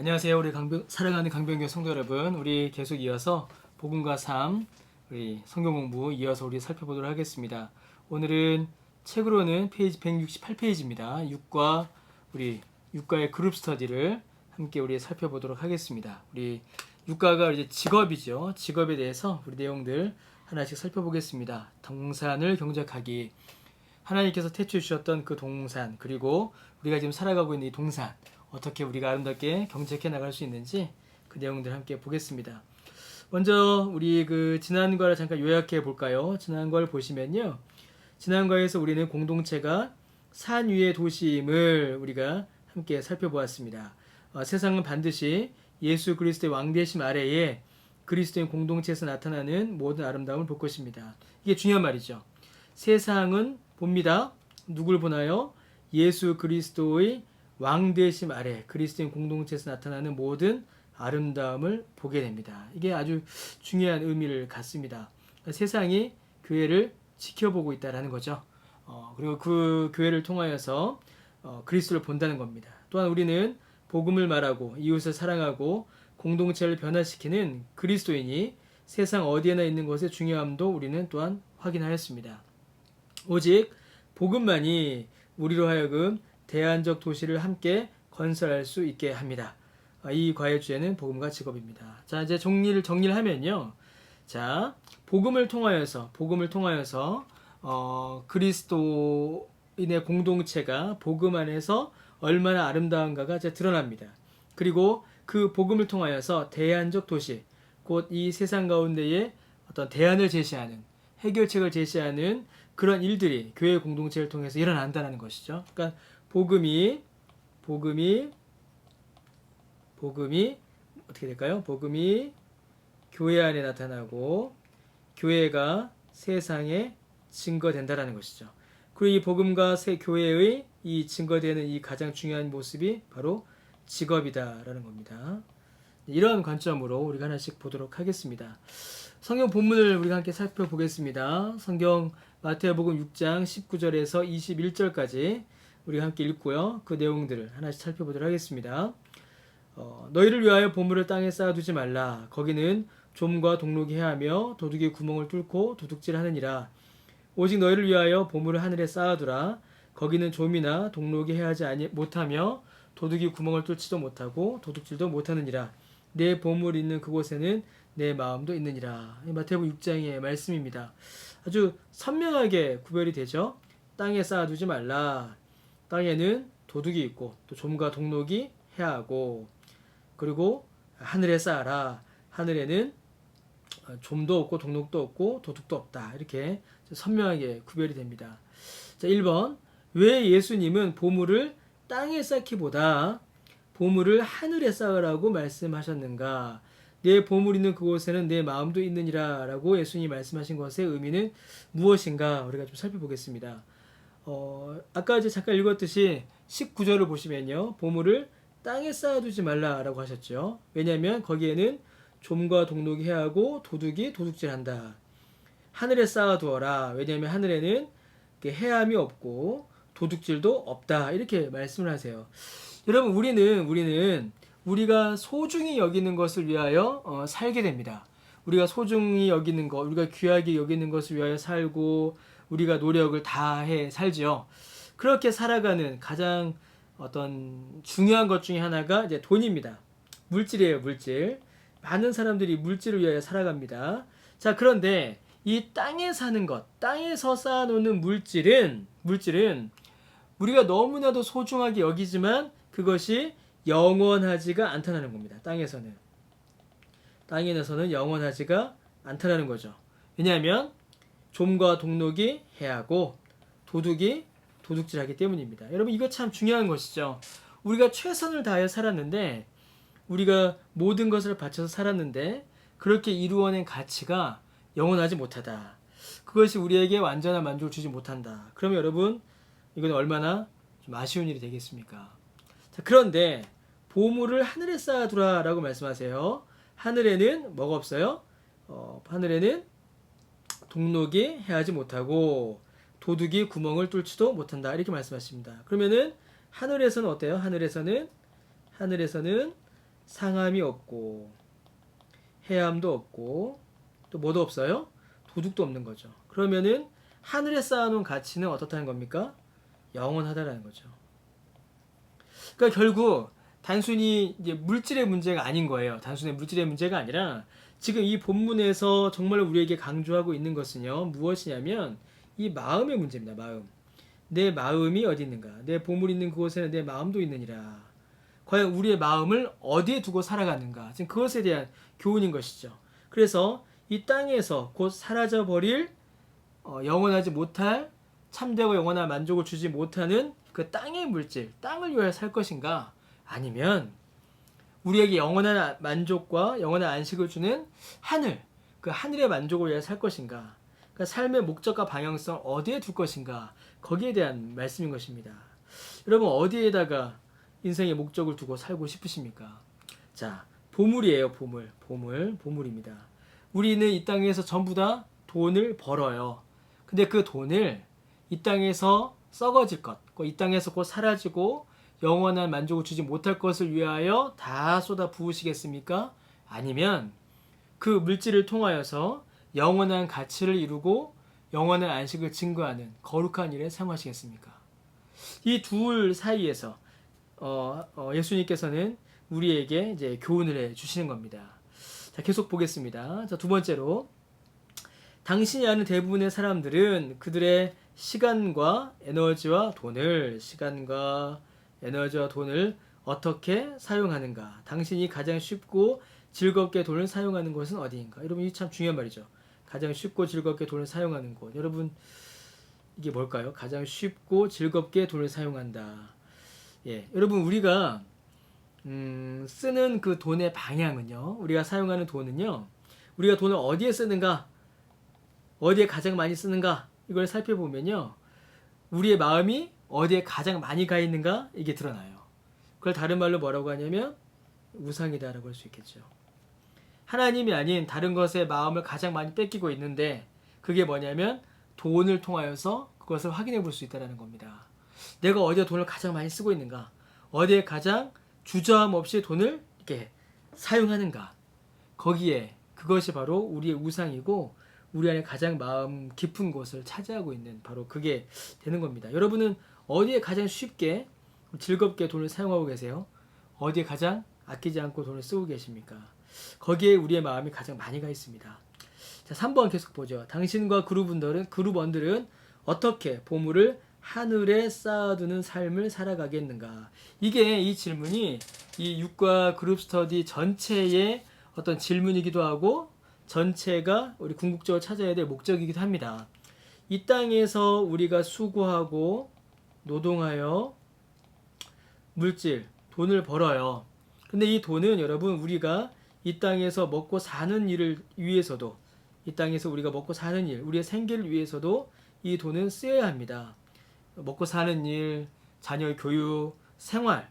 안녕하세요. 우리 사랑하는 강변교 성도 여러분. 우리 계속 이어서 복음과 삶, 우리 성경 공부 이어서 우리 살펴보도록 하겠습니다. 오늘은 책으로는 페이지 168페이지입니다. 우리 육과의 그룹 스터디를 함께 우리 살펴보도록 하겠습니다. 우리 육과가 이제 직업이죠. 직업에 대해서 우리 내용들 하나씩 살펴보겠습니다. 동산을 경작하기. 하나님께서 태초에 주셨던 그 동산, 그리고 우리가 지금 살아가고 있는 이 동산, 어떻게 우리가 아름답게 경작해 나갈 수 있는지 그 내용들 함께 보겠습니다. 먼저 우리 지난과를 잠깐 요약해 볼까요? 지난과를 보시면요, 지난과에서 우리는 공동체가 산 위의 도시임을 우리가 함께 살펴보았습니다. 세상은 반드시 예수 그리스도의 왕되심 아래에 그리스도인 공동체에서 나타나는 모든 아름다움을 볼 것입니다. 이게 중요한 말이죠. 세상은 봅니다. 누굴 보나요? 예수 그리스도의 왕되심 아래 그리스도인 공동체에서 나타나는 모든 아름다움을 보게 됩니다. 이게 아주 중요한 의미를 갖습니다. 세상이 교회를 지켜보고 있다는 거죠. 그리고 그 교회를 통하여서 그리스도를 본다는 겁니다. 또한 우리는 복음을 말하고 이웃을 사랑하고 공동체를 변화시키는 그리스도인이 세상 어디에나 있는 것의 중요함도 우리는 또한 확인하였습니다. 오직 복음만이 우리로 하여금 대안적 도시를 함께 건설할 수 있게 합니다. 이 과의 주제는 복음과 직업입니다. 자, 이제 정리를 하면요. 자, 복음을 통하여서 그리스도인의 공동체가 복음 안에서 얼마나 아름다운가가 이제 드러납니다. 그리고 그 복음을 통하여서 대안적 도시, 곧 이 세상 가운데에 어떤 대안을 제시하는, 해결책을 제시하는 그런 일들이 교회 공동체를 통해서 일어난다는 것이죠. 그러니까 복음이 어떻게 될까요? 복음이 교회 안에 나타나고 교회가 세상에 증거된다라는 것이죠. 그리고 이 복음과 새 교회의 이 증거되는 이 가장 중요한 모습이 바로 직업이다라는 겁니다. 이런 관점으로 우리가 하나씩 보도록 하겠습니다. 성경 본문을 우리가 함께 살펴보겠습니다. 성경 마태복음 6장 19절에서 21절까지 우리가 함께 읽고요. 그 내용들을 하나씩 살펴보도록 하겠습니다. 너희를 위하여 보물을 땅에 쌓아두지 말라. 거기는 좀과 동록이 해하며 도둑이 구멍을 뚫고 도둑질하느니라. 오직 너희를 위하여 보물을 하늘에 쌓아두라. 거기는 좀이나 동록이 해하지 못하며 도둑이 구멍을 뚫지도 못하고 도둑질도 못하느니라. 내 보물 있는 그곳에는 내 마음도 있느니라. 마태복음 6장의 말씀입니다. 아주 선명하게 구별이 되죠. 땅에 쌓아두지 말라. 땅에는 도둑이 있고 또 좀과 동록이 해하고, 그리고 하늘에 쌓아라. 하늘에는 좀도 없고 동록도 없고 도둑도 없다. 이렇게 선명하게 구별이 됩니다. 자, 1번. 왜 예수님은 보물을 땅에 쌓기보다 보물을 하늘에 쌓으라고 말씀하셨는가? 내 보물 있는 그곳에는 내 마음도 있느니라 라고 예수님이 말씀하신 것의 의미는 무엇인가? 우리가 좀 살펴보겠습니다. 아까 이제 잠깐 읽었듯이 19절을 보시면요, 보물을 땅에 쌓아두지 말라라고 하셨죠. 왜냐하면 거기에는 좀과 동록이 해하고 도둑이 도둑질한다. 하늘에 쌓아두어라. 왜냐하면 하늘에는 해함이 없고 도둑질도 없다. 이렇게 말씀을 하세요. 여러분, 우리가 소중히 여기는 것을 위하여 살게 됩니다. 우리가 소중히 여기는 것, 우리가 귀하게 여기는 것을 위하여 살고 우리가 노력을 다해 살죠. 그렇게 살아가는 가장 어떤 중요한 것 중에 하나가 이제 돈입니다. 물질이에요, 물질. 많은 사람들이 물질을 위하여 살아갑니다. 자, 그런데 이 땅에 사는 것, 땅에서 쌓아놓는 물질은 우리가 너무나도 소중하게 여기지만 그것이 영원하지가 않다는 겁니다. 땅에서는 영원하지가 않다는 거죠. 왜냐하면 좀과 동록이 해하고 도둑이 도둑질하기 때문입니다. 여러분, 이거 참 중요한 것이죠. 우리가 최선을 다해 살았는데, 우리가 모든 것을 바쳐서 살았는데 그렇게 이루어낸 가치가 영원하지 못하다. 그것이 우리에게 완전한 만족을 주지 못한다. 그러면 여러분, 이건 얼마나 좀 아쉬운 일이 되겠습니까? 자, 그런데 보물을 하늘에 쌓아두라 라고 말씀하세요. 하늘에는 뭐가 없어요? 하늘에는 동록이 해하지 못하고 도둑이 구멍을 뚫지도 못한다. 이렇게 말씀하십니다. 그러면은 하늘에서는 어때요? 하늘에서는 상함이 없고 해함도 없고 또 뭐도 없어요? 도둑도 없는 거죠. 그러면은 하늘에 쌓아놓은 가치는 어떻다는 겁니까? 영원하다라는 거죠. 그러니까 결국 단순히 이제 물질의 문제가 아닌 거예요. 단순히 물질의 문제가 아니라 지금 이 본문에서 정말 우리에게 강조하고 있는 것은요. 무엇이냐면 이 마음의 문제입니다. 마음. 내 마음이 어디 있는가? 내 보물 있는 그곳에는 내 마음도 있느니라. 과연 우리의 마음을 어디에 두고 살아가는가? 지금 그것에 대한 교훈인 것이죠. 그래서 이 땅에서 곧 사라져 버릴 영원하지 못할 참되고 영원한 만족을 주지 못하는 그 땅의 물질, 땅을 위하여 살 것인가? 아니면 우리에게 영원한 만족과 영원한 안식을 주는 하늘, 그 하늘의 만족을 위하여 살 것인가? 그러니까 삶의 목적과 방향성 어디에 둘 것인가? 거기에 대한 말씀인 것입니다. 여러분 어디에다가 인생의 목적을 두고 살고 싶으십니까? 자, 보물이에요. 보물입니다. 우리는 이 땅에서 전부 다 돈을 벌어요. 근데 그 돈을 이 땅에서 썩어질 것, 이 땅에서 곧 사라지고 영원한 만족을 주지 못할 것을 위하여 다 쏟아 부으시겠습니까? 아니면 그 물질을 통하여서 영원한 가치를 이루고 영원한 안식을 증거하는 거룩한 일에 사용하시겠습니까? 이 둘 사이에서 예수님께서는 우리에게 이제 교훈을 해 주시는 겁니다. 자, 계속 보겠습니다. 자, 두 번째로 당신이 아는 대부분의 사람들은 그들의 시간과 에너지와 돈을 어떻게 사용하는가? 당신이 가장 쉽고 즐겁게 돈을 사용하는 곳은 어디인가? 여러분, 이 참 중요한 말이죠. 가장 쉽고 즐겁게 돈을 사용하는 곳. 여러분, 이게 뭘까요? 가장 쉽고 즐겁게 돈을 사용한다. 예, 여러분, 우리가 쓰는 그 돈의 방향은요, 우리가 사용하는 돈은요, 우리가 돈을 어디에 쓰는가, 어디에 가장 많이 쓰는가, 이걸 살펴보면요, 우리의 마음이 어디에 가장 많이 가 있는가, 이게 드러나요. 그걸 다른 말로 뭐라고 하냐면 우상이다라고 할 수 있겠죠. 하나님이 아닌 다른 것에 마음을 가장 많이 뺏기고 있는데, 그게 뭐냐면 돈을 통하여서 그것을 확인해 볼 수 있다는 겁니다. 내가 어디에 돈을 가장 많이 쓰고 있는가, 어디에 가장 주저함 없이 돈을 이렇게 사용하는가, 거기에 그것이 바로 우리의 우상이고 우리 안에 가장 마음 깊은 곳을 차지하고 있는 바로 그게 되는 겁니다. 여러분은 어디에 가장 쉽게 즐겁게 돈을 사용하고 계세요? 어디에 가장 아끼지 않고 돈을 쓰고 계십니까? 거기에 우리의 마음이 가장 많이 가 있습니다. 자, 3번 계속 보죠. 당신과 그룹원들은 어떻게 보물을 하늘에 쌓아두는 삶을 살아가겠는가? 이게 이 질문이 이 육과 그룹 스터디 전체의 어떤 질문이기도 하고 전체가 우리 궁극적으로 찾아야 될 목적이기도 합니다. 이 땅에서 우리가 수고하고 노동하여 물질, 돈을 벌어요. 근데 이 돈은 여러분 우리가 이 땅에서 먹고 사는 일을 위해서도, 이 땅에서 우리가 먹고 사는 일, 우리의 생계를 위해서도 이 돈은 쓰여야 합니다. 먹고 사는 일, 자녀의 교육, 생활을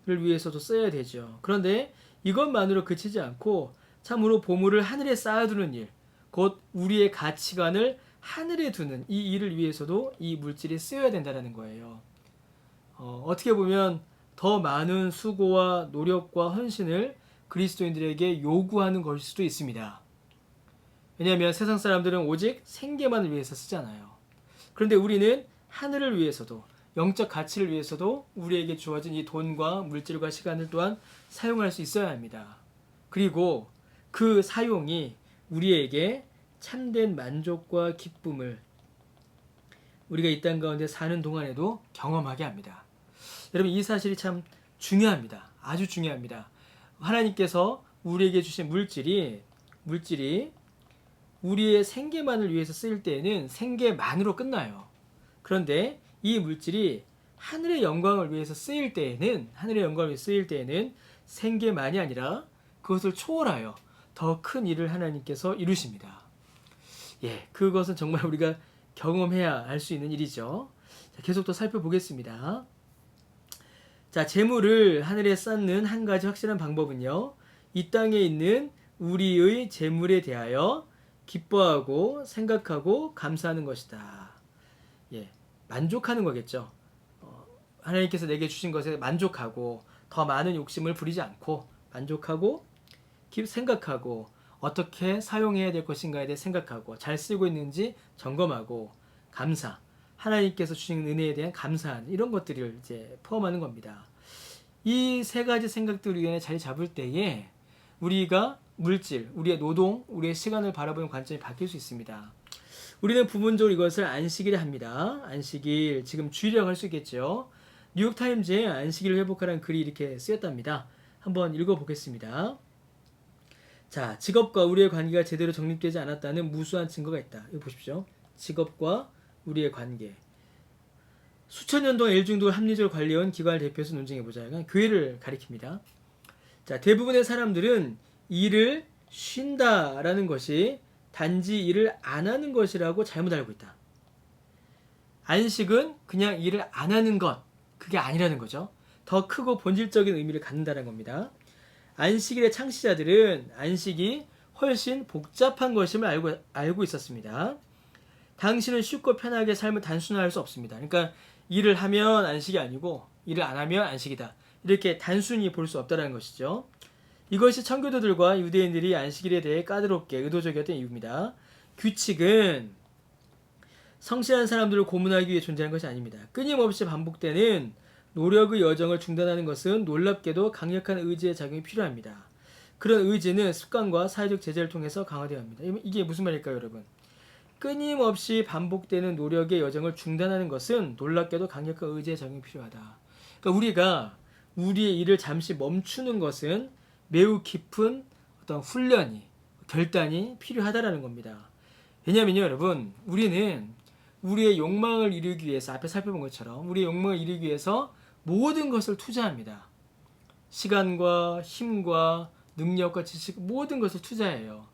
위해서도 써야 되죠. 그런데 이것만으로 그치지 않고 참으로 보물을 하늘에 쌓아두는 일, 곧 우리의 가치관을 하늘에 두는 이 일을 위해서도 이 물질이 쓰여야 된다는 거예요. 어떻게 보면 더 많은 수고와 노력과 헌신을 그리스도인들에게 요구하는 것일 수도 있습니다. 왜냐하면 세상 사람들은 오직 생계만을 위해서 쓰잖아요. 그런데 우리는 하늘을 위해서도, 영적 가치를 위해서도 우리에게 주어진 이 돈과 물질과 시간을 또한 사용할 수 있어야 합니다. 그리고 그 사용이 우리에게 참된 만족과 기쁨을 우리가 이 땅 가운데 사는 동안에도 경험하게 합니다. 여러분, 이 사실이 참 중요합니다. 아주 중요합니다. 하나님께서 우리에게 주신 물질이 우리의 생계만을 위해서 쓰일 때에는 생계만으로 끝나요. 그런데 이 물질이 하늘의 영광을 위해서 쓰일 때에는 생계만이 아니라 그것을 초월하여 더 큰 일을 하나님께서 이루십니다. 예, 그것은 정말 우리가 경험해야 알 수 있는 일이죠. 자, 계속 또 살펴보겠습니다. 자, 재물을 하늘에 쌓는 한 가지 확실한 방법은요, 이 땅에 있는 우리의 재물에 대하여 기뻐하고 생각하고 감사하는 것이다. 예, 만족하는 거겠죠. 하나님께서 내게 주신 것에 만족하고 더 많은 욕심을 부리지 않고 만족하고 생각하고 어떻게 사용해야 될 것인가에 대해 생각하고 잘 쓰고 있는지 점검하고 감사, 하나님께서 주신 은혜에 대한 감사하는 이런 것들을 이제 포함하는 겁니다. 이 세 가지 생각들 위에 자리 잡을 때에 우리가 물질, 우리의 노동, 우리의 시간을 바라보는 관점이 바뀔 수 있습니다. 우리는 부분적으로 이것을 안식일에 합니다. 안식일, 지금 주일이라고 할 수 있겠죠. 뉴욕타임즈에 안식일을 회복하라는 글이 이렇게 쓰였답니다. 한번 읽어보겠습니다. 자, 직업과 우리의 관계가 제대로 정립되지 않았다는 무수한 증거가 있다. 이거 보십시오. 직업과 우리의 관계. 수천 년 동안 일중독을 합리적으로 관리해온 기관을 대표해서 논쟁해보자. 이건 교회를 가리킵니다. 자, 대부분의 사람들은 일을 쉰다라는 것이 단지 일을 안 하는 것이라고 잘못 알고 있다. 안식은 그냥 일을 안 하는 것, 그게 아니라는 거죠. 더 크고 본질적인 의미를 갖는다는 겁니다. 안식일의 창시자들은 안식이 훨씬 복잡한 것임을 알고 있었습니다. 당신은 쉽고 편하게 삶을 단순화할 수 없습니다. 그러니까 일을 하면 안식이 아니고 일을 안 하면 안식이다. 이렇게 단순히 볼 수 없다는 것이죠. 이것이 청교도들과 유대인들이 안식일에 대해 까다롭게 의도적이었던 이유입니다. 규칙은 성실한 사람들을 고문하기 위해 존재하는 것이 아닙니다. 끊임없이 반복되는 노력의 여정을 중단하는 것은 놀랍게도 강력한 의지의 작용이 필요합니다. 그런 의지는 습관과 사회적 제재를 통해서 강화되어야 합니다. 이게 무슨 말일까요, 여러분? 끊임없이 반복되는 노력의 여정을 중단하는 것은 놀랍게도 강력한 의지의 작용이 필요하다. 그러니까 우리가 우리의 일을 잠시 멈추는 것은 매우 깊은 어떤 훈련이, 결단이 필요하다라는 겁니다. 왜냐하면요, 여러분, 우리는 우리의 욕망을 이루기 위해서, 앞에 살펴본 것처럼 우리의 욕망을 이루기 위해서 모든 것을 투자합니다. 시간과 힘과 능력과 지식, 모든 것을 투자해요.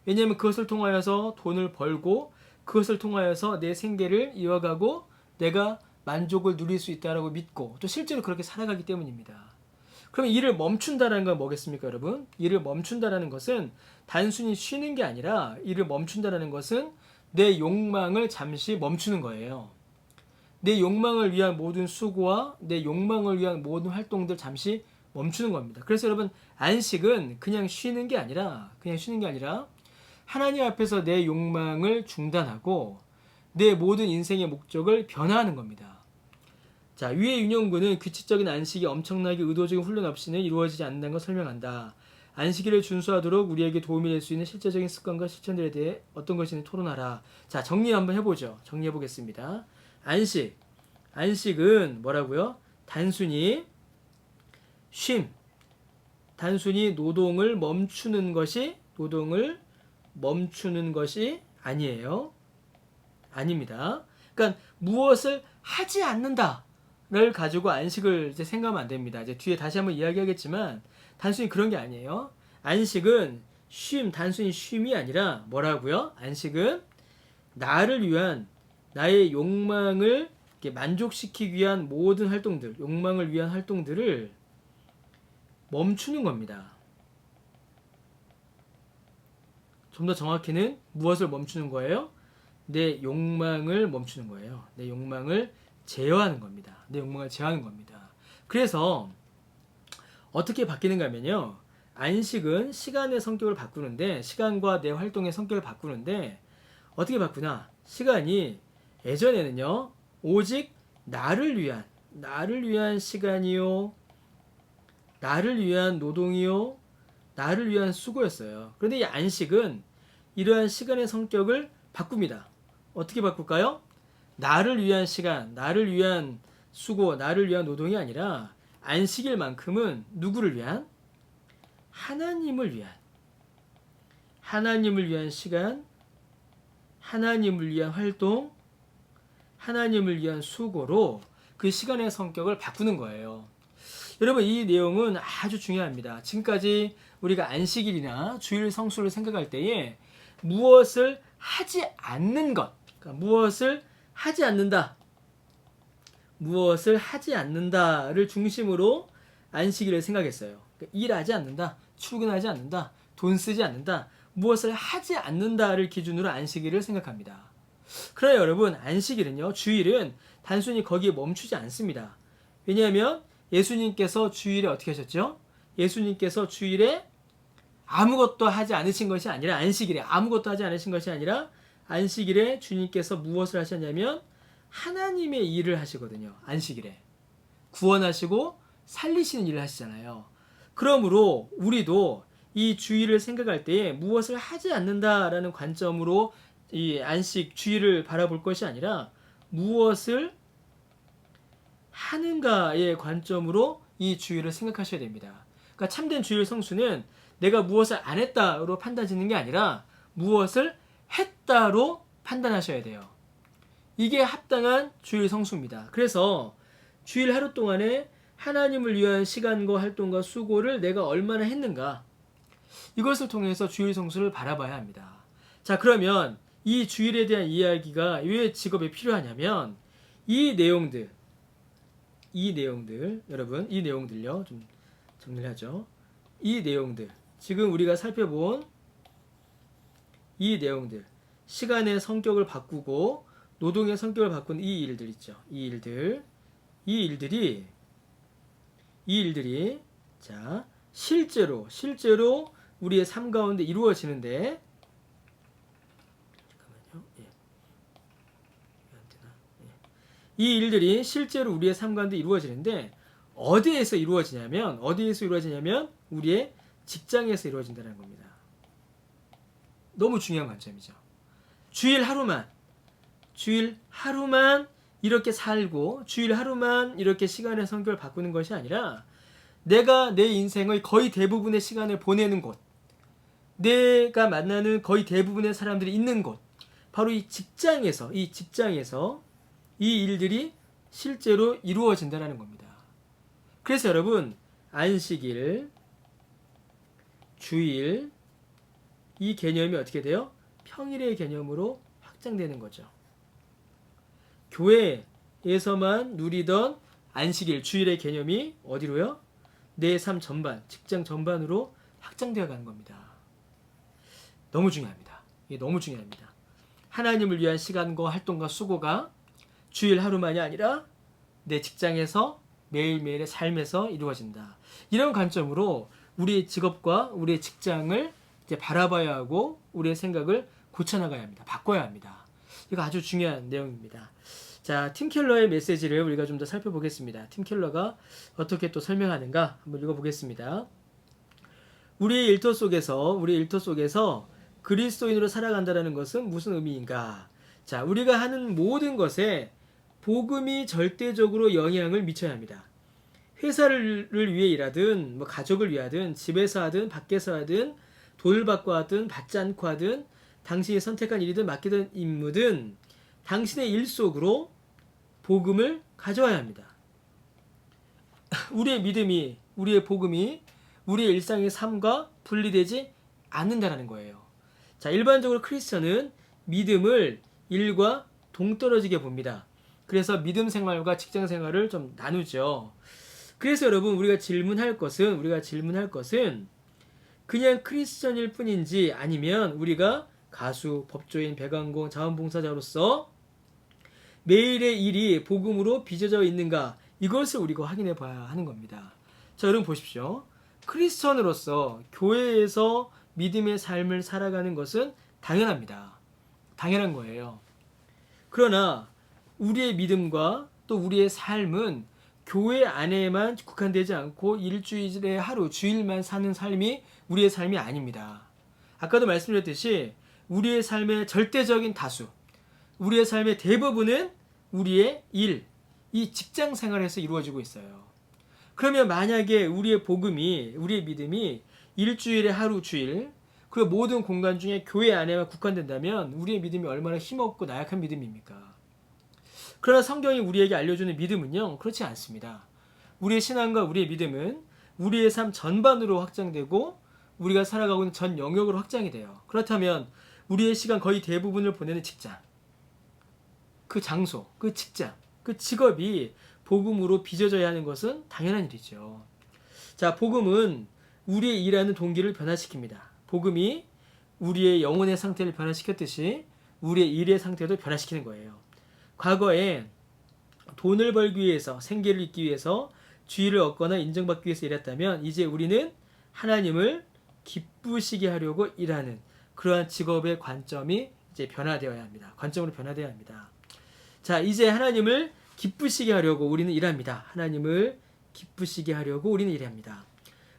왜냐하면 그것을 통하여서 돈을 벌고 그것을 통하여서 내 생계를 이어가고 내가 만족을 누릴 수 있다고 믿고 또 실제로 그렇게 살아가기 때문입니다. 그럼 일을 멈춘다는 건 뭐겠습니까, 여러분? 일을 멈춘다는 것은 단순히 쉬는 게 아니라 일을 멈춘다는 것은 내 욕망을 잠시 멈추는 거예요. 내 욕망을 위한 모든 수고와 내 욕망을 위한 모든 활동들 잠시 멈추는 겁니다. 그래서 여러분, 안식은 그냥 쉬는 게 아니라 하나님 앞에서 내 욕망을 중단하고 내 모든 인생의 목적을 변화하는 겁니다. 자, 위의 윤영구는 규칙적인 안식이 엄청나게 의도적인 훈련 없이는 이루어지지 않는다는 걸 설명한다. 안식일을 준수하도록 우리에게 도움이 될 수 있는 실제적인 습관과 실천들에 대해 어떤 것인지 토론하라. 자, 정리 한번 해보죠. 정리해 보겠습니다. 안식은 뭐라고요? 단순히 쉼, 단순히 노동을 멈추는 것이 아니에요. 아닙니다. 그러니까 무엇을 하지 않는다를 가지고 안식을 이제 생각하면 안 됩니다. 이제 뒤에 다시 한번 이야기하겠지만 단순히 그런 게 아니에요. 안식은 단순히 쉼이 아니라 뭐라고요? 안식은 나를 위한 나의 욕망을 만족시키기 위한 모든 활동들, 욕망을 위한 활동들을 멈추는 겁니다. 좀 더 정확히는 무엇을 멈추는 거예요? 내 욕망을 멈추는 거예요. 내 욕망을 제어하는 겁니다. 그래서 어떻게 바뀌는가 하면요. 안식은 시간의 성격을 바꾸는데, 시간과 내 활동의 성격을 바꾸는데 어떻게 바꾸나? 시간이 예전에는요, 오직 나를 위한 시간이요, 나를 위한 노동이요, 나를 위한 수고였어요. 그런데 이 안식은 이러한 시간의 성격을 바꿉니다. 어떻게 바꿀까요? 나를 위한 시간, 나를 위한 수고, 나를 위한 노동이 아니라 안식일만큼은 누구를 위한? 하나님을 위한 시간, 하나님을 위한 활동, 하나님을 위한 수고로 그 시간의 성격을 바꾸는 거예요. 여러분, 이 내용은 아주 중요합니다. 지금까지 우리가 안식일이나 주일 성수를 생각할 때에 무엇을 하지 않는 것, 그러니까 무엇을 하지 않는다를 중심으로 안식일을 생각했어요. 그러니까 일하지 않는다, 출근하지 않는다, 돈 쓰지 않는다, 무엇을 하지 않는다를 기준으로 안식일을 생각합니다. 그러나 여러분, 안식일은요, 주일은 단순히 거기에 멈추지 않습니다. 왜냐하면 예수님께서 주일에 어떻게 하셨죠? 예수님께서 주일에 아무것도 하지 않으신 것이 아니라 안식일에 아무것도 하지 않으신 것이 아니라 안식일에 주님께서 무엇을 하셨냐면 하나님의 일을 하시거든요. 안식일에 구원하시고 살리시는 일을 하시잖아요. 그러므로 우리도 이 주일을 생각할 때에 무엇을 하지 않는다라는 관점으로 이 안식 주일을 바라볼 것이 아니라 무엇을 하는가의 관점으로 이 주일을 생각하셔야 됩니다. 그러니까 참된 주일 성수는 내가 무엇을 안 했다로 판단짓는 게 아니라 무엇을 했다로 판단하셔야 돼요. 이게 합당한 주일 성수입니다. 그래서 주일 하루 동안에 하나님을 위한 시간과 활동과 수고를 내가 얼마나 했는가, 이것을 통해서 주일 성수를 바라봐야 합니다. 자, 그러면 이 주일에 대한 이야기가 왜 직업에 필요하냐면 이 내용들 여러분, 이 내용들요, 좀 정리를 하죠. 이 내용들, 지금 우리가 살펴본 이 내용들, 시간의 성격을 바꾸고 노동의 성격을 바꾼 이 일들 있죠. 이 일들이 자, 실제로 우리의 삶 가운데 이루어지는데, 잠깐만요. 이 일들이 실제로 우리의 삶 가운데 이루어지는데 어디에서 이루어지냐면 우리의 직장에서 이루어진다는 겁니다. 너무 중요한 관점이죠. 주일 하루만 이렇게 살고 주일 하루만 이렇게 시간의 성격을 바꾸는 것이 아니라 내가 내 인생의 거의 대부분의 시간을 보내는 곳, 내가 만나는 거의 대부분의 사람들이 있는 곳, 바로 이 직장에서 이 일들이 실제로 이루어진다는 겁니다. 그래서 여러분, 안식일, 주일, 이 개념이 어떻게 돼요? 평일의 개념으로 확장되는 거죠. 교회에서만 누리던 안식일, 주일의 개념이 어디로요? 내 삶 전반, 직장 전반으로 확장되어 가는 겁니다. 너무 중요합니다. 이게 너무 중요합니다. 하나님을 위한 시간과 활동과 수고가 주일 하루만이 아니라 내 직장에서 매일매일의 삶에서 이루어진다. 이런 관점으로 우리의 직업과 우리의 직장을 이제 바라봐야 하고 우리의 생각을 고쳐나가야 합니다. 바꿔야 합니다. 이거 아주 중요한 내용입니다. 자, 팀 켈러의 메시지를 우리가 좀 더 살펴보겠습니다. 팀 켈러가 어떻게 또 설명하는가 한번 읽어보겠습니다. 우리의 일터 속에서 그리스도인으로 살아간다는 것은 무슨 의미인가? 자, 우리가 하는 모든 것에 복음이 절대적으로 영향을 미쳐야 합니다. 회사를 위해 일하든 가족을 위하든 집에서 하든 밖에서 하든 돈을 받고 하든 받지 않고 하든 당신이 선택한 일이든 맡기던 임무든 당신의 일 속으로 복음을 가져와야 합니다. 우리의 믿음이, 우리의 복음이 우리의 일상의 삶과 분리되지 않는다는 거예요. 자, 일반적으로 크리스천은 믿음을 일과 동떨어지게 봅니다. 그래서 믿음 생활과 직장 생활을 좀 나누죠. 그래서 여러분, 우리가 질문할 것은 그냥 크리스천일 뿐인지 아니면 우리가 가수, 법조인, 배관공, 자원봉사자로서 매일의 일이 복음으로 빚어져 있는가, 이것을 우리가 확인해 봐야 하는 겁니다. 자, 여러분 보십시오. 크리스천으로서 교회에서 믿음의 삶을 살아가는 것은 당연합니다. 당연한 거예요. 그러나 우리의 믿음과 또 우리의 삶은 교회 안에만 국한되지 않고 일주일에 하루, 주일만 사는 삶이 우리의 삶이 아닙니다. 아까도 말씀드렸듯이 우리의 삶의 절대적인 다수, 우리의 삶의 대부분은 우리의 일, 이 직장 생활에서 이루어지고 있어요. 그러면 만약에 우리의 믿음이 일주일에 하루, 주일, 그 모든 공간 중에 교회 안에만 국한된다면 우리의 믿음이 얼마나 힘없고 나약한 믿음입니까? 그러나 성경이 우리에게 알려주는 믿음은요, 그렇지 않습니다. 우리의 신앙과 우리의 믿음은 우리의 삶 전반으로 확장되고 우리가 살아가고 있는 전 영역으로 확장이 돼요. 그렇다면 우리의 시간 거의 대부분을 보내는 직장, 그 장소, 그 직장, 그 직업이 복음으로 빚어져야 하는 것은 당연한 일이죠. 자, 복음은 우리의 일하는 동기를 변화시킵니다. 복음이 우리의 영혼의 상태를 변화시켰듯이 우리의 일의 상태도 변화시키는 거예요. 과거에 돈을 벌기 위해서, 생계를 잇기 위해서 주의를 얻거나 인정받기 위해서 일했다면 이제 우리는 하나님을 기쁘시게 하려고 일하는 그러한 직업의 관점이 이제 변화되어야 합니다. 관점으로 변화되어야 합니다. 자, 이제 하나님을 기쁘시게 하려고 우리는 일합니다. 하나님을 기쁘시게 하려고 우리는 일합니다.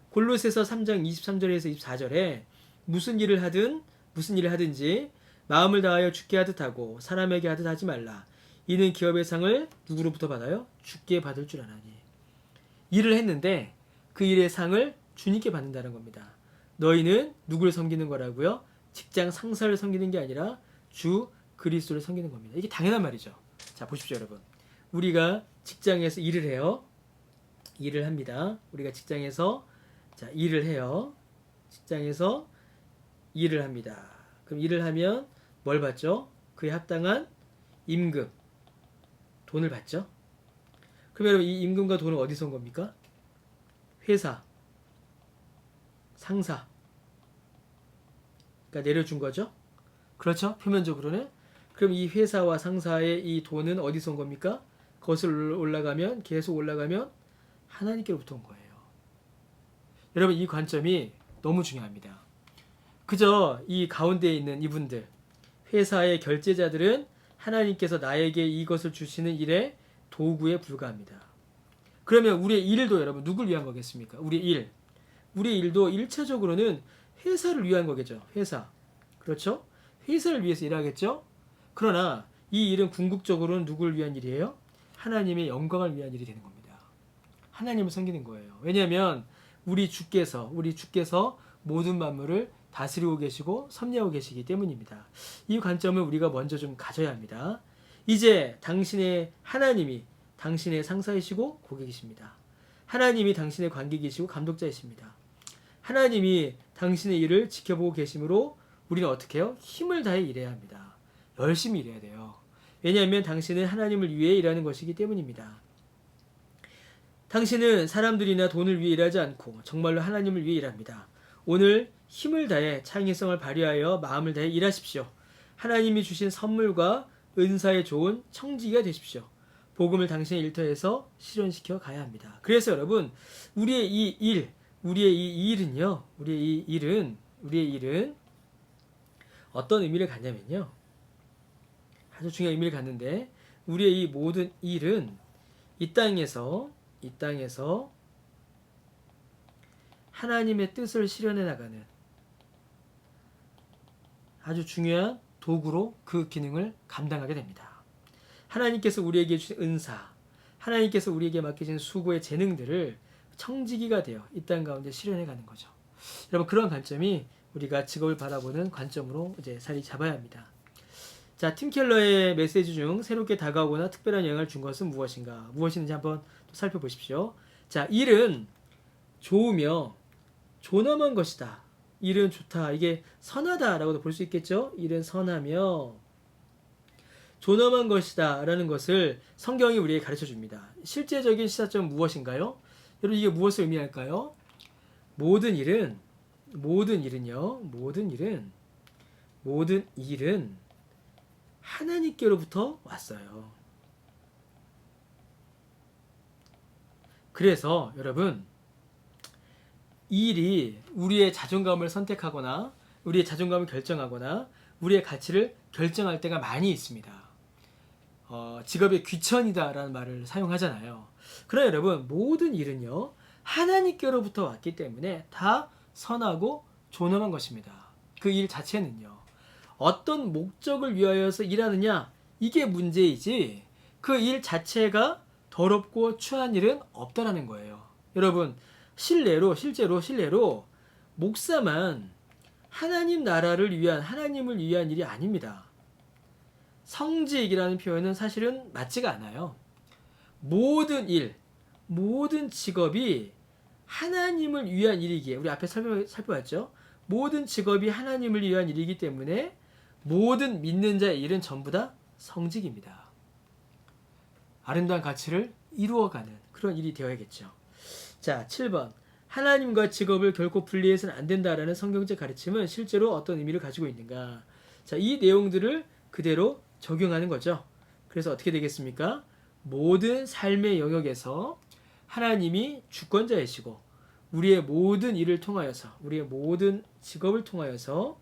골로새서 3장 23절에서 24절에 무슨 일을 하든지 마음을 다하여 주께 하듯 하고 사람에게 하듯 하지 말라. 이는 기업의 상을 누구로부터 받아요? 주께 받을 줄 아나니. 일을 했는데 그 일의 상을 주님께 받는다는 겁니다. 너희는 누구를 섬기는 거라고요? 직장 상사를 섬기는 게 아니라 주 그리스도를 섬기는 겁니다. 이게 당연한 말이죠. 자, 보십시오, 여러분. 우리가 직장에서 일을 해요. 일을 합니다. 우리가 직장에서 일을 해요. 직장에서 일을 합니다. 그럼 일을 하면 뭘 받죠? 그에 합당한 임금, 돈을 받죠. 그럼 여러분 이 임금과 돈은 어디서 온 겁니까? 회사, 상사, 그러니까 내려준 거죠. 그렇죠? 표면적으로는. 그럼 이 회사와 상사의 이 돈은 어디서 온 겁니까? 거슬러 올라가면 계속 올라가면 하나님께로부터 온 거예요. 여러분 이 관점이 너무 중요합니다. 그저 이 가운데에 있는 이분들, 회사의 결제자들은 하나님께서 나에게 이것을 주시는 일의 도구에 불과합니다. 그러면 우리의 일도 여러분 누굴 위한 거겠습니까? 우리의 일도 일차적으로는 회사를 위한 거겠죠. 회사. 그렇죠? 회사를 위해서 일하겠죠? 그러나 이 일은 궁극적으로는 누굴 위한 일이에요? 하나님의 영광을 위한 일이 되는 겁니다. 하나님을 섬기는 거예요. 왜냐하면 우리 주께서 모든 만물을 다스리고 계시고 섭리하고 계시기 때문입니다. 이 관점을 우리가 먼저 좀 가져야 합니다. 이제 당신의 하나님이 당신의 상사이시고 고객이십니다. 하나님이 당신의 관객이시고 감독자이십니다. 하나님이 당신의 일을 지켜보고 계시므로 우리는 어떻게 해요? 힘을 다해 일해야 합니다. 열심히 일해야 돼요. 왜냐하면 당신은 하나님을 위해 일하는 것이기 때문입니다. 당신은 사람들이나 돈을 위해 일하지 않고 정말로 하나님을 위해 일합니다. 오늘 힘을 다해 창의성을 발휘하여 마음을 다해 일하십시오. 하나님이 주신 선물과 은사에 좋은 청지기가 되십시오. 복음을 당신의 일터에서 실현시켜 가야 합니다. 그래서 여러분, 우리의 이 일은 어떤 의미를 갖냐면요. 아주 중요한 의미를 갖는데, 우리의 이 모든 일은 이 땅에서 하나님의 뜻을 실현해 나가는 아주 중요한 도구로 그 기능을 감당하게 됩니다. 하나님께서 우리에게 주신 은사, 하나님께서 우리에게 맡기신 수고의 재능들을 청지기가 되어 이 땅 가운데 실현해 가는 거죠. 여러분, 그런 관점이 우리가 직업을 바라보는 관점으로 이제 자리 잡아야 합니다. 자, 팀 켈러의 메시지 중 새롭게 다가오거나 특별한 영향을 준 것은 무엇인가? 무엇인지 한번 또 살펴보십시오. 자, 일은 좋으며 존엄한 것이다. 일은 좋다. 이게 선하다라고도 볼 수 있겠죠? 일은 선하며 존엄한 것이다 라는 것을 성경이 우리에게 가르쳐 줍니다. 실제적인 시사점은 무엇인가요? 여러분, 이게 무엇을 의미할까요? 모든 일은 하나님께로부터 왔어요. 그래서 여러분, 일이 우리의 자존감을 선택하거나 우리의 자존감을 결정하거나 우리의 가치를 결정할 때가 많이 있습니다. 직업의 귀천이다라는 말을 사용하잖아요. 그러나 여러분, 모든 일은요 하나님께로부터 왔기 때문에 다 선하고 존엄한 것입니다. 그 일 자체는요 어떤 목적을 위하여서 일하느냐, 이게 문제이지 그 일 자체가 더럽고 추한 일은 없다라는 거예요. 여러분, 실제로 목사만 하나님 나라를 위한, 하나님을 위한 일이 아닙니다. 성직이라는 표현은 사실은 맞지가 않아요. 모든 일, 모든 직업이 하나님을 위한 일이기에, 우리 앞에 살펴봤죠? 모든 직업이 하나님을 위한 일이기 때문에 모든 믿는 자의 일은 전부 다 성직입니다. 아름다운 가치를 이루어가는 그런 일이 되어야겠죠. 자, 7번. 하나님과 직업을 결코 분리해서는 안 된다라는 성경적 가르침은 실제로 어떤 의미를 가지고 있는가? 자, 이 내용들을 그대로 적용하는 거죠. 그래서 어떻게 되겠습니까? 모든 삶의 영역에서 하나님이 주권자이시고 우리의 모든 일을 통하여서 우리의 모든 직업을 통하여서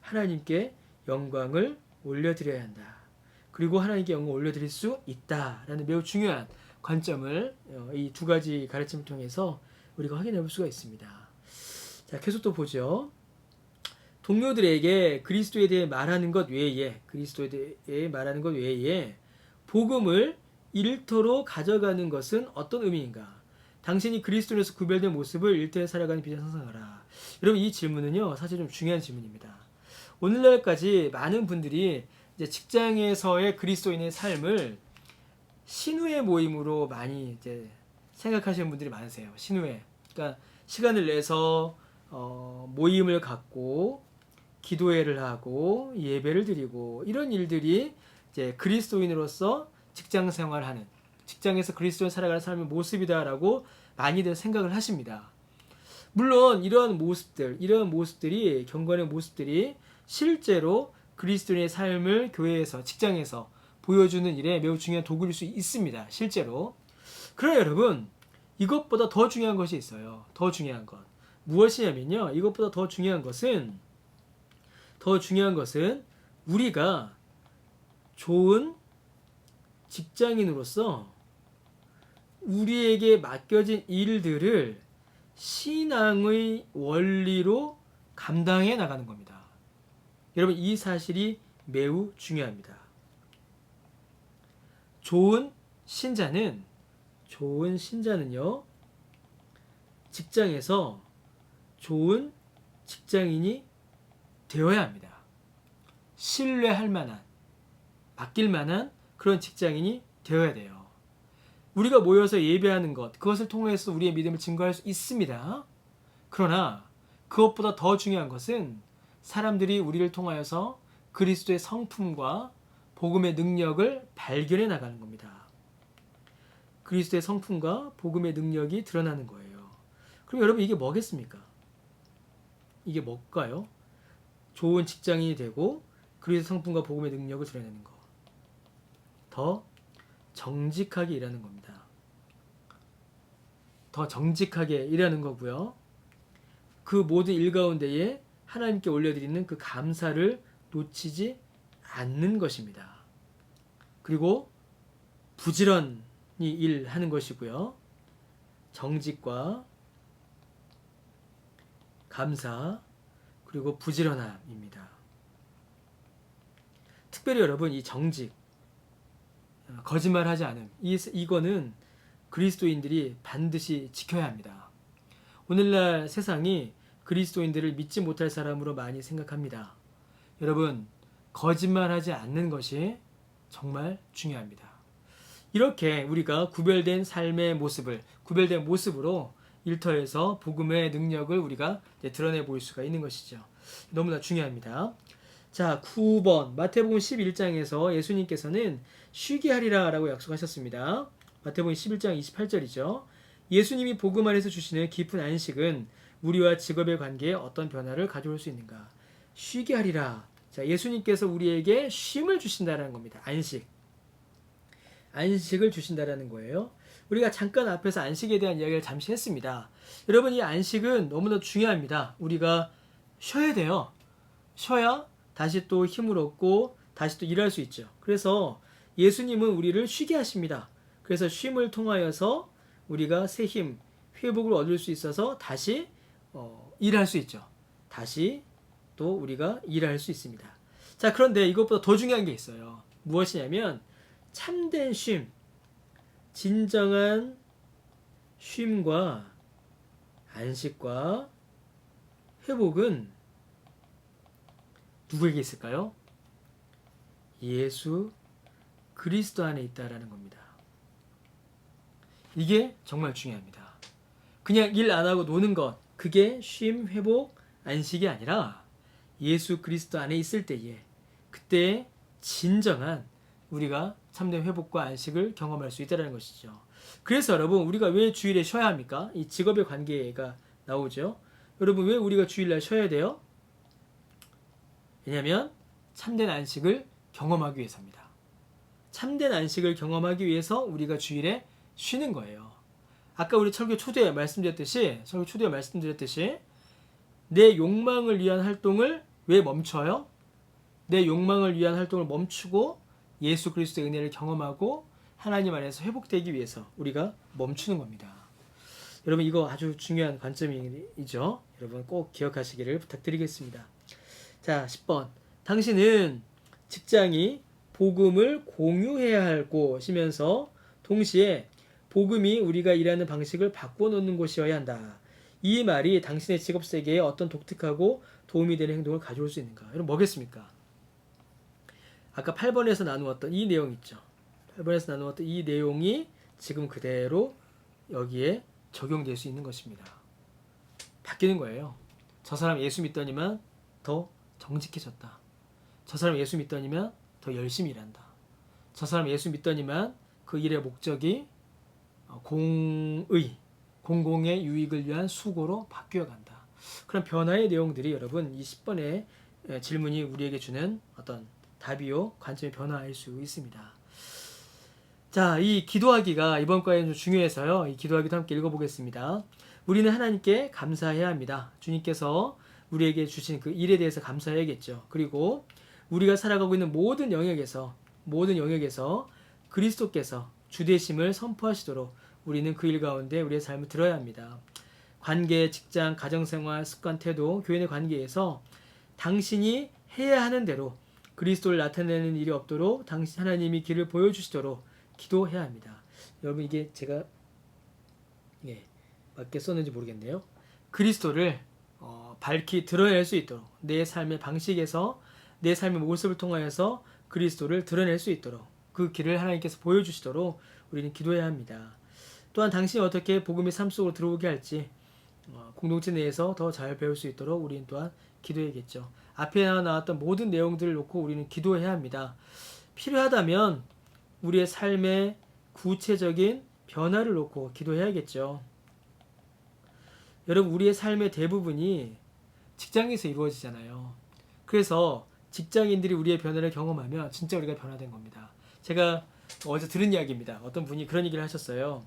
하나님께 영광을 올려드려야 한다. 그리고 하나님께 영광을 올려드릴 수 있다라는 매우 중요한 관점을 이 두 가지 가르침을 통해서 우리가 확인해 볼 수가 있습니다. 자, 계속 또 보죠. 동료들에게 그리스도에 대해 말하는 것 외에 복음을 일터로 가져가는 것은 어떤 의미인가? 당신이 그리스도에서 구별된 모습을 일터에 살아가는 비전 상상하라. 여러분, 이 질문은요 사실 좀 중요한 질문입니다. 오늘날까지 많은 분들이 이제 직장에서의 그리스도인의 삶을 신우의 모임으로 많이 이제 생각하시는 분들이 많으세요. 신우회. 그러니까 시간을 내서 모임을 갖고 기도회를 하고 예배를 드리고 이런 일들이 이제 그리스도인으로서 직장 생활하는, 직장에서 그리스도인 살아가는 삶의 모습이다라고 많이들 생각을 하십니다. 물론 이런 모습들이 경건의 모습들이 실제로 그리스도인의 삶을 교회에서, 직장에서 보여주는 일에 매우 중요한 도구일 수 있습니다. 실제로. 그러나 여러분, 이것보다 더 중요한 것이 있어요. 더 중요한 것. 무엇이냐면요. 이것보다 더 중요한 것은 우리가 좋은 직장인으로서 우리에게 맡겨진 일들을 신앙의 원리로 감당해 나가는 겁니다. 여러분, 이 사실이 매우 중요합니다. 좋은 신자는요, 직장에서 좋은 직장인이 되어야 합니다. 신뢰할 만한, 맡길 만한 그런 직장인이 되어야 돼요. 우리가 모여서 예배하는 것, 그것을 통해서 우리의 믿음을 증거할 수 있습니다. 그러나 그것보다 더 중요한 것은 사람들이 우리를 통하여서 그리스도의 성품과 복음의 능력을 발견해 나가는 겁니다. 그리스도의 성품과 복음의 능력이 드러나는 거예요. 그럼 여러분, 이게 뭐겠습니까? 이게 뭘까요? 좋은 직장인이 되고 그리스도의 성품과 복음의 능력을 드러내는 거. 더 정직하게 일하는 겁니다. 더 정직하게 일하는 거고요. 그 모든 일 가운데에 하나님께 올려드리는 그 감사를 놓치지 않는 것입니다. 그리고 부지런히 일하는 것이고요. 정직과 감사 그리고 부지런함입니다. 특별히 여러분, 이 정직, 거짓말하지 않음, 이거는 그리스도인들이 반드시 지켜야 합니다. 오늘날 세상이 그리스도인들을 믿지 못할 사람으로 많이 생각합니다. 여러분, 거짓말하지 않는 것이 정말 중요합니다. 이렇게 우리가 구별된 삶의 모습을, 구별된 모습으로 일터에서 복음의 능력을 우리가 드러내 보일 수가 있는 것이죠. 너무나 중요합니다. 자, 9번 마태복음 11장에서 예수님께서는 쉬게 하리라 라고 약속하셨습니다. 마태복음 11장 28절이죠. 예수님이 복음 안에서 주시는 깊은 안식은 우리와 직업의 관계에 어떤 변화를 가져올 수 있는가? 쉬게 하리라. 자, 예수님께서 우리에게 쉼을 주신다는 겁니다. 안식을 주신다라는 거예요. 우리가 잠깐 앞에서 안식에 대한 이야기를 잠시 했습니다. 여러분, 이 안식은 너무나 중요합니다. 우리가 쉬어야 돼요. 쉬어야 다시 또 힘을 얻고 다시 또 일할 수 있죠. 그래서 예수님은 우리를 쉬게 하십니다. 그래서 쉼을 통하여서 우리가 새 힘, 회복을 얻을 수 있어서 다시 일할 수 있죠. 다시 또 우리가 일할 수 있습니다. 자, 그런데 이것보다 더 중요한 게 있어요. 무엇이냐면 참된 쉼, 진정한 쉼과 안식과 회복은 누구에게 있을까요? 예수 그리스도 안에 있다라는 겁니다. 이게 정말 중요합니다. 그냥 일 안 하고 노는 것, 그게 쉼, 회복, 안식이 아니라 예수 그리스도 안에 있을 때에, 그때 진정한 우리가 참된 회복과 안식을 경험할 수 있다는 것이죠. 그래서 여러분, 우리가 왜 주일에 쉬어야 합니까? 이 직업의 관계가 나오죠. 여러분, 왜 우리가 주일날 쉬어야 돼요? 왜냐하면 참된 안식을 경험하기 위해서입니다. 참된 안식을 경험하기 위해서 우리가 주일에 쉬는 거예요. 아까 우리 설교 초대에 말씀드렸듯이 내 욕망을 위한 활동을 왜 멈춰요? 내 욕망을 위한 활동을 멈추고 예수 그리스도의 은혜를 경험하고 하나님 안에서 회복되기 위해서 우리가 멈추는 겁니다. 여러분 이거 아주 중요한 관점이죠. 여러분 꼭 기억하시기를 부탁드리겠습니다. 자, 10번. 당신은 직장이 복음을 공유해야 할 곳이면서 동시에 복음이 우리가 일하는 방식을 바꿔놓는 곳이어야 한다. 이 말이 당신의 직업 세계에 어떤 독특하고 도움이 되는 행동을 가져올 수 있는가? 여러분 뭐겠습니까? 아까 8번에서 나누었던 이 내용 있죠. 8번에서 나누었던 이 내용이 지금 그대로 여기에 적용될 수 있는 것입니다. 바뀌는 거예요. 저 사람 예수 믿더니만 더 정직해졌다. 저 사람 예수 믿더니만 더 열심히 일한다. 저 사람 예수 믿더니만 그 일의 목적이 공공의 유익을 위한 수고로 바뀌어간다. 그런 변화의 내용들이 여러분 이 10번의 질문이 우리에게 주는 어떤 답이요 관점의 변화일 수 있습니다. 자, 이 기도하기가 이번 과에는 좀 중요해서요. 이 기도하기도 함께 읽어보겠습니다. 우리는 하나님께 감사해야 합니다. 주님께서 우리에게 주신 그 일에 대해서 감사해야겠죠. 그리고 우리가 살아가고 있는 모든 영역에서 그리스도께서 주되심을 선포하시도록 우리는 그 일 가운데 우리의 삶을 들어야 합니다. 관계, 직장, 가정생활, 습관, 태도, 교회 내 관계에서 당신이 해야 하는 대로 그리스도를 나타내는 일이 없도록 당신 하나님이 길을 보여주시도록 기도해야 합니다. 여러분 이게 제가 맞게 썼는지 모르겠네요. 그리스도를 밝히 드러낼 수 있도록 내 삶의 방식에서 내 삶의 모습을 통하여서 그리스도를 드러낼 수 있도록 그 길을 하나님께서 보여주시도록 우리는 기도해야 합니다. 또한 당신이 어떻게 복음의 삶 속으로 들어오게 할지 공동체 내에서 더 잘 배울 수 있도록 우리는 또한 기도해야겠죠. 앞에 나왔던 모든 내용들을 놓고 우리는 기도해야 합니다. 필요하다면 우리의 삶의 구체적인 변화를 놓고 기도해야겠죠. 여러분 우리의 삶의 대부분이 직장에서 이루어지잖아요. 그래서 직장인들이 우리의 변화를 경험하면 진짜 우리가 변화된 겁니다. 제가 어제 들은 이야기입니다. 어떤 분이 그런 얘기를 하셨어요.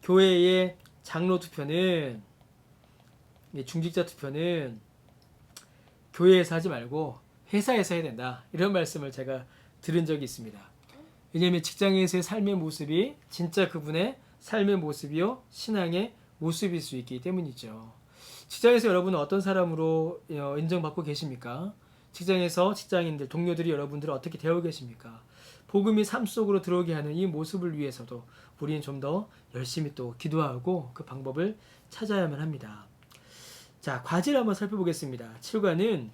교회의 장로 투표는 중직자 투표는 교회에서 하지 말고 회사에서 해야 된다. 이런 말씀을 제가 들은 적이 있습니다. 왜냐하면 직장에서의 삶의 모습이 진짜 그분의 삶의 모습이요 신앙의 모습일 수 있기 때문이죠. 직장에서 여러분은 어떤 사람으로 인정받고 계십니까? 직장에서 직장인들, 동료들이 여러분들을 어떻게 대하고 계십니까? 복음이 삶 속으로 들어오게 하는 이 모습을 위해서도 우리는 좀 더 열심히 또 기도하고 그 방법을 찾아야만 합니다. 자, 과제를 한번 살펴보겠습니다. 7과는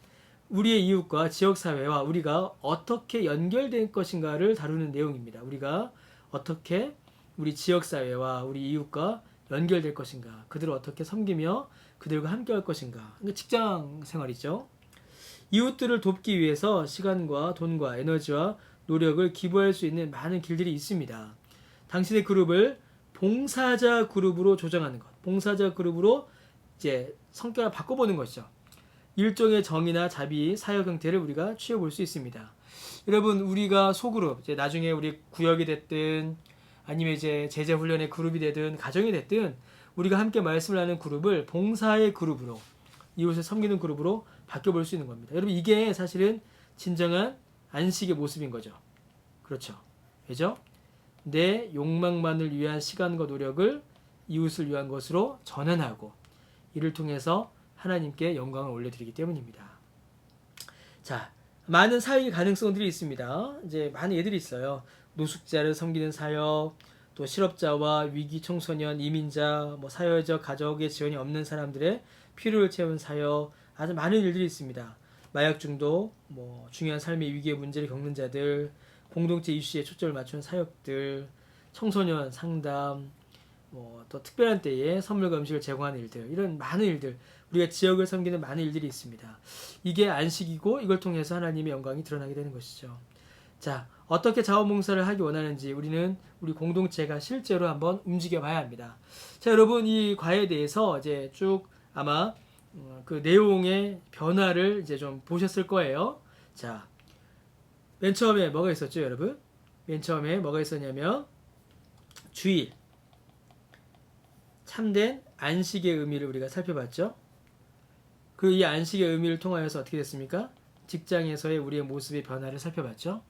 우리의 이웃과 지역사회와 우리가 어떻게 연결된 것인가를 다루는 내용입니다. 우리가 어떻게 우리 지역사회와 우리 이웃과 연결될 것인가, 그들을 어떻게 섬기며 그들과 함께 할 것인가. 그러니까 직장 생활이죠. 이웃들을 돕기 위해서 시간과 돈과 에너지와 노력을 기부할 수 있는 많은 길들이 있습니다. 당신의 그룹을 봉사자 그룹으로 조정하는 것. 봉사자 그룹으로 이제 성격을 바꿔보는 것이죠. 일종의 정의나 자비, 사역 형태를 우리가 취해볼 수 있습니다. 여러분, 우리가 소그룹, 이제 나중에 우리 구역이 됐든 아니면 이제 제자훈련의 그룹이 되든 가정이 됐든 우리가 함께 말씀을 하는 그룹을 봉사의 그룹으로, 이웃을 섬기는 그룹으로 바뀌어볼 수 있는 겁니다. 여러분, 이게 사실은 진정한 안식의 모습인 거죠. 그렇죠. 왜죠? 내 욕망만을 위한 시간과 노력을 이웃을 위한 것으로 전환하고 이를 통해서 하나님께 영광을 올려드리기 때문입니다. 자, 많은 사역의 가능성들이 있습니다. 이제 많은 애들이 있어요. 노숙자를 섬기는 사역, 또 실업자와 위기 청소년, 이민자, 사회적 가족의 지원이 없는 사람들의 필요를 채운 사역, 아주 많은 일들이 있습니다. 마약 중독, 중요한 삶의 위기의 문제를 겪는 자들, 공동체 이슈에 초점을 맞춘 사역들, 청소년 상담, 또 특별한 때에 선물과 음식을 제공하는 일들, 이런 많은 일들, 우리가 지역을 섬기는 많은 일들이 있습니다. 이게 안식이고 이걸 통해서 하나님의 영광이 드러나게 되는 것이죠. 자, 어떻게 자원봉사를 하기 원하는지 우리는 우리 공동체가 실제로 한번 움직여 봐야 합니다. 자, 여러분 이 과에 대해서 이제 쭉 아마 그 내용의 변화를 이제 좀 보셨을 거예요. 자, 맨 처음에 뭐가 있었죠, 여러분? 맨 처음에 뭐가 있었냐면 주일, 참된 안식의 의미를 우리가 살펴봤죠. 그리고 이 안식의 의미를 통하여서 어떻게 됐습니까? 직장에서의 우리의 모습의 변화를 살펴봤죠.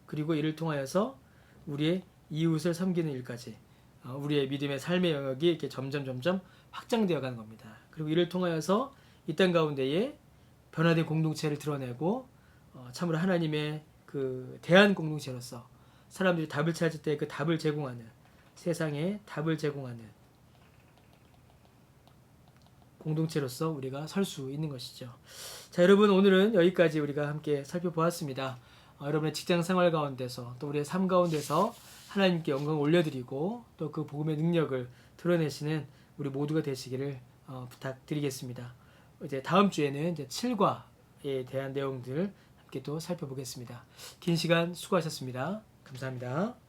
그리고 이를 통하여서 우리의 이웃을 섬기는 일까지 우리의 믿음의 삶의 영역이 이렇게 점점 확장되어 가는 겁니다. 그리고 이를 통하여서 이 땅 가운데에 변화된 공동체를 드러내고 참으로 하나님의 그 대한 공동체로서 사람들이 답을 찾을 때 그 답을 제공하는, 세상에 답을 제공하는 공동체로서 우리가 설 수 있는 것이죠. 자, 여러분, 오늘은 여기까지 우리가 함께 살펴보았습니다. 여러분의 직장 생활 가운데서 또 우리의 삶 가운데서 하나님께 영광을 올려드리고 또 그 복음의 능력을 드러내시는 우리 모두가 되시기를 부탁드리겠습니다. 이제 다음 주에는 이제 7과에 대한 내용들 함께 또 살펴보겠습니다. 긴 시간 수고하셨습니다. 감사합니다.